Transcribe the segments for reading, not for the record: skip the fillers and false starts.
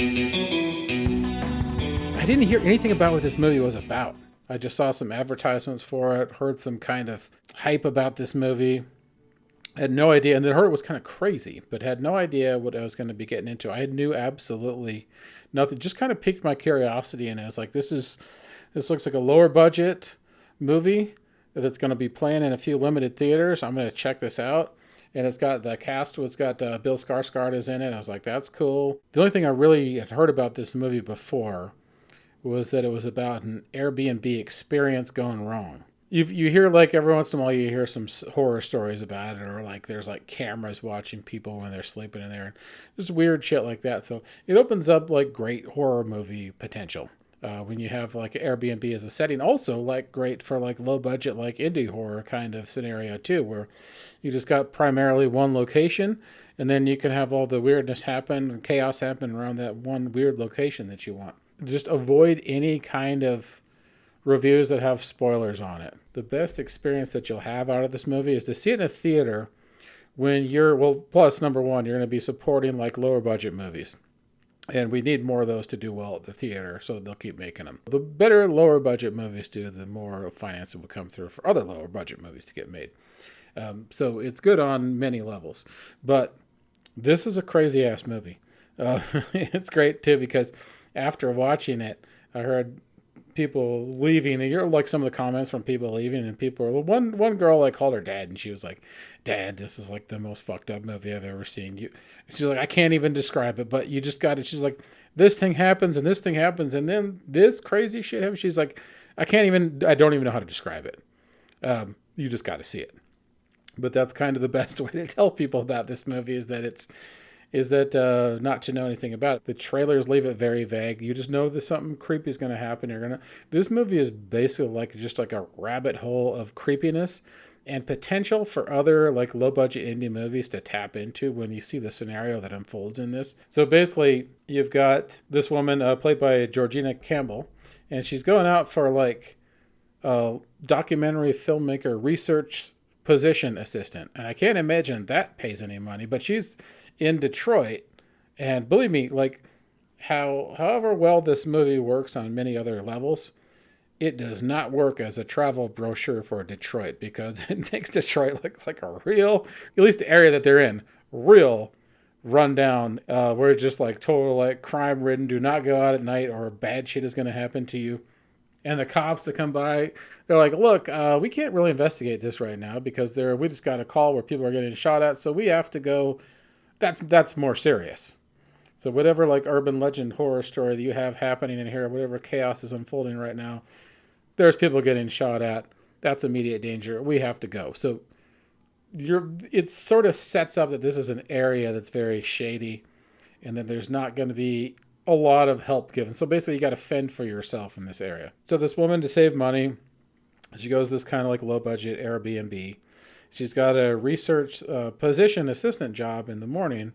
I didn't hear anything about what this movie was about. I just saw some advertisements for it, heard some kind of hype about this movie. Had no idea, and then heard it was kind of crazy, but had no idea what I was going to be getting into. I knew absolutely nothing. Just kind of piqued my curiosity, and I was like, this looks like a lower budget movie that's going to be playing in a few limited theaters. I'm going to check this out. And it's got the cast was got Bill Skarsgård is in it. I was like, that's cool. The only thing I really had heard about this movie before was that it was about an Airbnb experience gone wrong. You hear like every once in a while you hear some horror stories about it, or like there's like cameras watching people when they're sleeping in there, just weird shit like that. So it opens up like great horror movie potential when you have like Airbnb as a setting. Also like great for like low budget like indie horror kind of scenario too, where you just got primarily one location, and then you can have all the weirdness happen and chaos happen around that one weird location that you want. Just avoid any kind of reviews that have spoilers on it. The best experience that you'll have out of this movie is to see it in a theater when you're, well, plus number one, you're going to be supporting like lower budget movies. And we need more of those to do well at the theater, so they'll keep making them. The better lower budget movies do, the more financing will come through for other lower budget movies to get made. So it's good on many levels. But this is a crazy ass movie. It's great too because after watching it, I heard people leaving, and you're like some of the comments from people leaving, and people are one girl like called her dad, and she was like, "Dad, this is like the most fucked up movie I've ever seen." She's like, "I can't even describe it, but you just got it." She's like, "This thing happens, and this thing happens, and then this crazy shit happens." She's like, I don't even know how to describe it. You just got to see it." But that's kind of the best way to tell people about this movie is that not to know anything about it. The trailers leave it very vague. You just know that something creepy is going to happen. This movie is basically like just like a rabbit hole of creepiness and potential for other like low budget indie movies to tap into when you see the scenario that unfolds in this. So basically, you've got this woman played by Georgina Campbell, and she's going out for like a documentary filmmaker research position assistant, and I can't imagine that pays any money, but she's in Detroit, and believe me, like however well this movie works on many other levels, it does not work as a travel brochure for Detroit because it makes Detroit look like a real, at least the area that they're in, real rundown, where it's just like total like crime ridden. Do not go out at night or bad shit is going to happen to you. And the cops that come by, they're like, "Look, we can't really investigate this right now because we just got a call where people are getting shot at, so we have to go. That's more serious." So whatever like urban legend horror story that you have happening in here, whatever chaos is unfolding right now, there's people getting shot at. That's immediate danger. We have to go. So it sort of sets up that this is an area that's very shady, and that there's not going to be a lot of help given. So basically, you got to fend for yourself in this area. So this woman, to save money, she goes this kind of like low budget Airbnb. She's got a research position assistant job in the morning,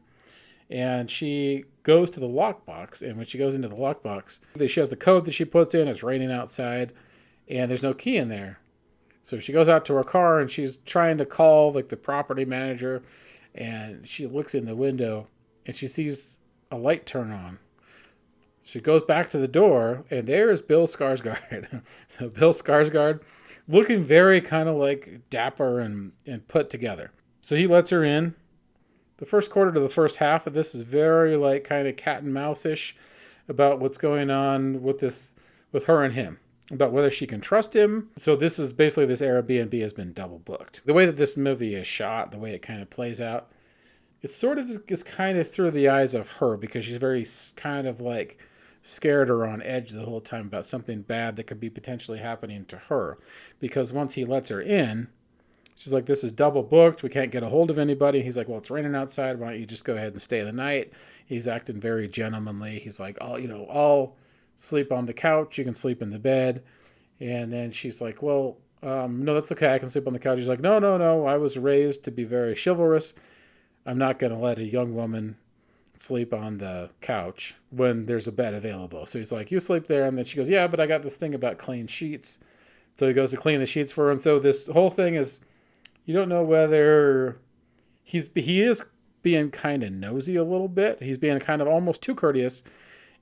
and she goes to the lockbox. And when she goes into the lockbox, she has the code that she puts in. It's raining outside, and there's no key in there. So she goes out to her car, and she's trying to call like the property manager, and she looks in the window, and she sees a light turn on. She goes back to the door, and there is Bill Skarsgård. Bill Skarsgård looking very kind of like dapper and put together. So he lets her in. The first quarter to the first half of this is very like kind of cat and mouse-ish about what's going on with her and him, about whether she can trust him. So this is basically this Airbnb has been double booked. The way that this movie is shot, the way it kind of plays out, it sort of is kind of through the eyes of her because she's very kind of like scared or on edge the whole time about something bad that could be potentially happening to her. Because once he lets her in, she's like, "This is double booked. We can't get a hold of anybody." He's like, "Well, it's raining outside. Why don't you just go ahead and stay the night?" He's acting very gentlemanly. He's like, I'll sleep on the couch. You can sleep in the bed." And then she's like, "Well, no, that's okay. I can sleep on the couch." He's like, "No, no, no. I was raised to be very chivalrous. I'm not going to let a young woman sleep on the couch when there's a bed available." So he's like, "You sleep there." And then she goes, "Yeah, but I got this thing about clean sheets." So he goes to clean the sheets for her. And so this whole thing is, you don't know whether he is being kind of nosy a little bit. He's being kind of almost too courteous.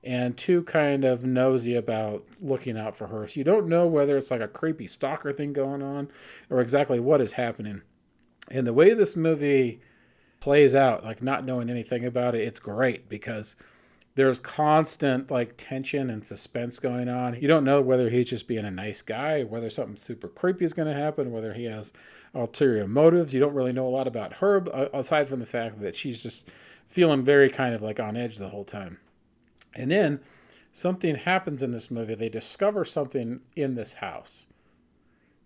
and too kind of nosy about looking out for her. So you don't know whether it's like a creepy stalker thing going on or exactly what is happening. And the way this movie plays out, like not knowing anything about it, it's great because there's constant like tension and suspense going on. You don't know whether he's just being a nice guy, whether something super creepy is going to happen, whether he has ulterior motives. You don't really know a lot about her aside from the fact that she's just feeling very kind of like on edge the whole time. And then something happens in this movie. They discover something in this house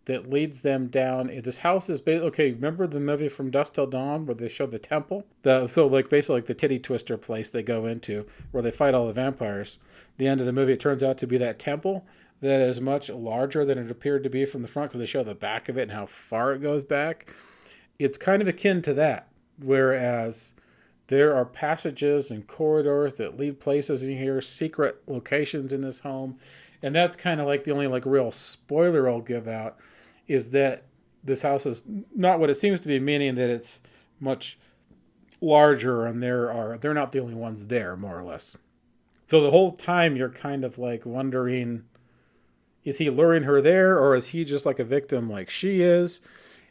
that leads them down. This house is okay. Remember the movie From Dusk Till Dawn where they show the temple? So like basically like the titty twister place they go into where they fight all the vampires. The end of the movie, it turns out to be that temple that is much larger than it appeared to be from the front because they show the back of it and how far it goes back. It's kind of akin to that, whereas there are passages and corridors that lead places in here, secret locations in this home. And that's kind of like the only like real spoiler I'll give out is that this house is not what it seems to be, meaning that it's much larger and they're not the only ones there, more or less. So the whole time you're kind of like wondering, is he luring her there or is he just like a victim like she is?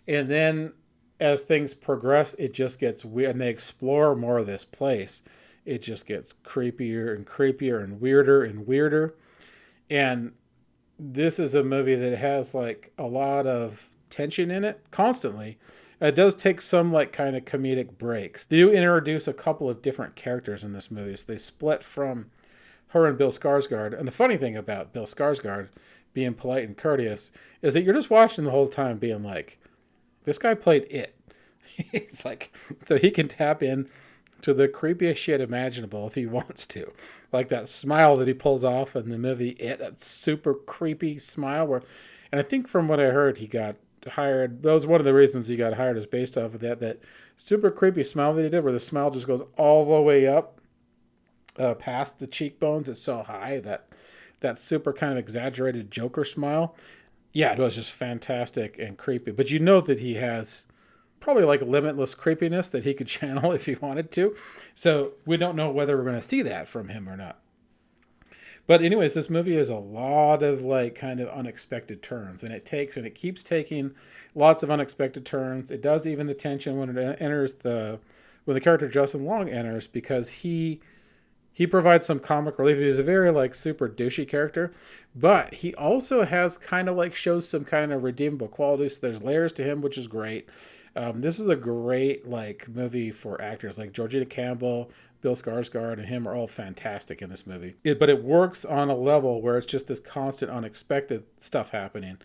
And then as things progress, it just gets weird and they explore more of this place. It just gets creepier and creepier and weirder and weirder. And this is a movie that has like a lot of tension in it constantly. It does take some like kind of comedic breaks. They do introduce a couple of different characters in this movie. So they split from her and Bill Skarsgård. And the funny thing about Bill Skarsgård being polite and courteous is that you're just watching the whole time being like, this guy played it. It's like, so he can tap in to the creepiest shit imaginable if he wants to. Like that smile that he pulls off in the movie It, that super creepy smile where, and I think from what I heard, he got hired. That was one of the reasons he got hired is based off of that super creepy smile that he did where the smile just goes all the way up past the cheekbones. It's so high that super kind of exaggerated Joker smile. Yeah, it was just fantastic and creepy. But you know that he has probably like limitless creepiness that he could channel if he wanted to. So we don't know whether we're going to see that from him or not. But anyways, this movie is a lot of like kind of unexpected turns, and it keeps taking lots of unexpected turns. It does even the tension when it enters when the character Justin Long enters because he provides some comic relief. He's a very like super douchey character, but he also has kind of like shows some kind of redeemable qualities. So there's layers to him, which is great. This is a great like movie for actors like Georgina Campbell, Bill Skarsgård, and him are all fantastic in this movie. But it works on a level where it's just this constant unexpected stuff happening.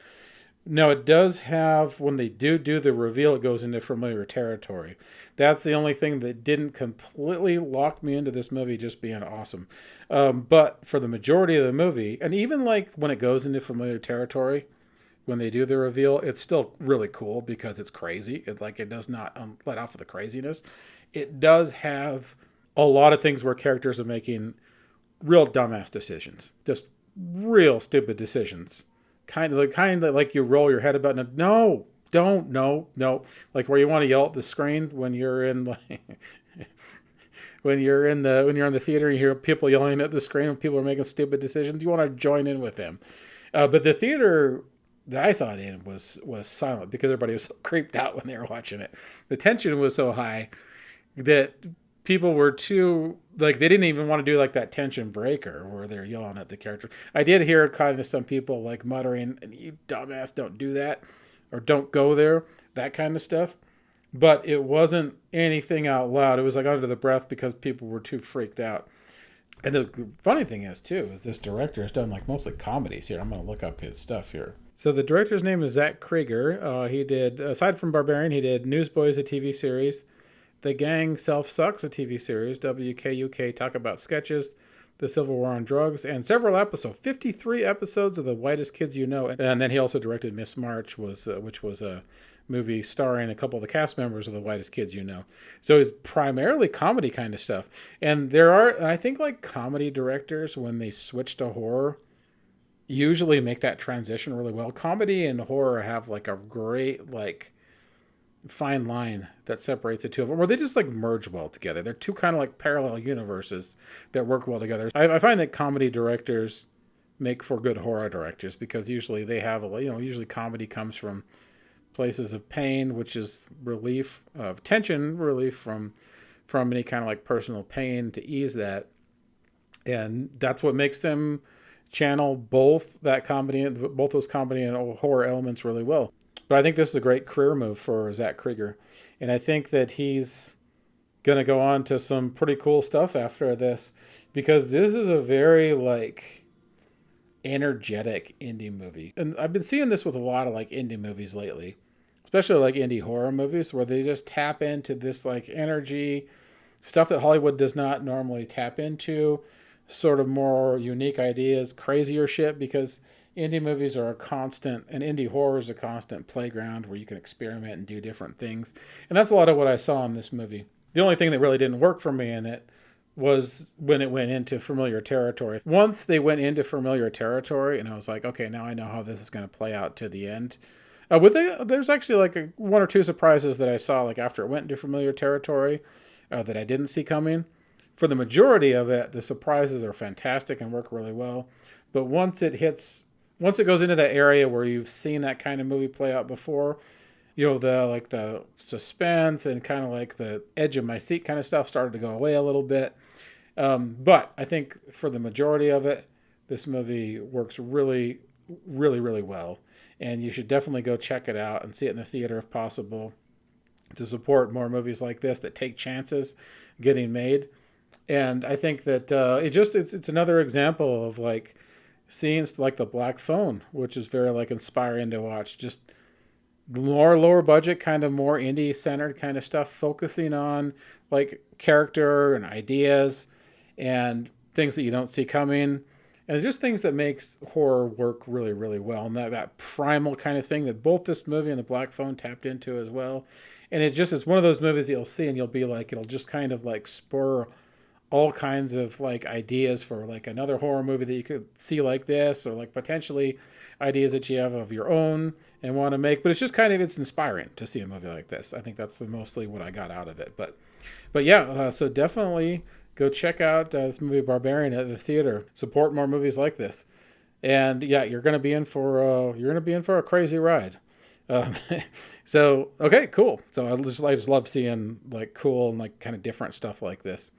Now it does have, when they do the reveal, it goes into familiar territory. That's the only thing that didn't completely lock me into this movie just being awesome. But for the majority of the movie, and even like when it goes into familiar territory, when they do the reveal, it's still really cool because it's crazy. It does not let off of the craziness. It does have a lot of things where characters are making real dumbass decisions, just real stupid decisions. Kind of like you roll your head about it. No, don't, no. Like where you want to yell at the screen when you're in like when you're in the theater, you hear people yelling at the screen when people are making stupid decisions. You want to join in with them. But the theater that I saw it in was silent because everybody was so creeped out when they were watching it. The tension was so high that people were too, like, they didn't even want to do like that tension breaker where they're yelling at the character. I did hear kind of some people like muttering, "You dumbass, don't do that," or "Don't go there," that kind of stuff. But it wasn't anything out loud. It was like under the breath because people were too freaked out. And the funny thing is, too, is this director has done like mostly comedies here. I'm going to look up his stuff here. So the director's name is zackcregger. He did, aside from Barbarian, he did Newsboys, a TV series, The Gang Self Sucks, a TV series, WKUK Talk About Sketches, The Civil War on Drugs, and several episodes, 53 episodes of The Whitest Kids You Know. And then he also directed Miss March, which was a movie starring a couple of the cast members of The Whitest Kids You Know. So it's primarily comedy kind of stuff. And I think like comedy directors, when they switch to horror, usually make that transition really well. Comedy and horror have like a great like fine line that separates the two of them, or they just like merge well together. They're two kind of like parallel universes that work well together. I find that comedy directors make for good horror directors because usually they have usually comedy comes from places of pain, which is relief of tension, relief from any kind of like personal pain to ease that, and that's what makes them channel both those comedy and horror elements really well. But I think this is a great career move for Zackcregger, and I think that he's going to go on to some pretty cool stuff after this, because this is a very like energetic indie movie. And I've been seeing this with a lot of like indie movies lately, especially like indie horror movies where they just tap into this like energy, stuff that Hollywood does not normally tap into, sort of more unique ideas, crazier shit, because indie movies are a constant, and indie horror is a constant playground where you can experiment and do different things. And that's a lot of what I saw in this movie. The only thing that really didn't work for me in it was when it went into familiar territory. Once they went into familiar territory, and I was like, okay, now I know how this is going to play out to the end. There's actually like one or two surprises that I saw like after it went into familiar territory that I didn't see coming. For the majority of it, the surprises are fantastic and work really well. But once it goes into that area where you've seen that kind of movie play out before, the suspense and kind of like the edge of my seat kind of stuff started to go away a little bit. But I think for the majority of it, this movie works really, really, really well. And you should definitely go check it out and see it in the theater if possible, to support more movies like this that take chances getting made. And I think that it's another example of like seeing like The Black Phone, which is very like inspiring to watch. Just more lower budget, kind of more indie centered kind of stuff, focusing on like character and ideas and things that you don't see coming, and just things that makes horror work really, really well. And that primal kind of thing that both this movie and The Black Phone tapped into as well. And it just is one of those movies that you'll see and you'll be like, it'll just kind of like spur all kinds of like ideas for like another horror movie that you could see like this, or like potentially ideas that you have of your own and want to make. But it's inspiring to see a movie like this. I think that's mostly what I got out of it. But yeah, so definitely go check out this movie Barbarian at the theater. Support more movies like this, and yeah, you're gonna be in for a crazy ride. Um, so okay, cool. So I just love seeing like cool and like kind of different stuff like this.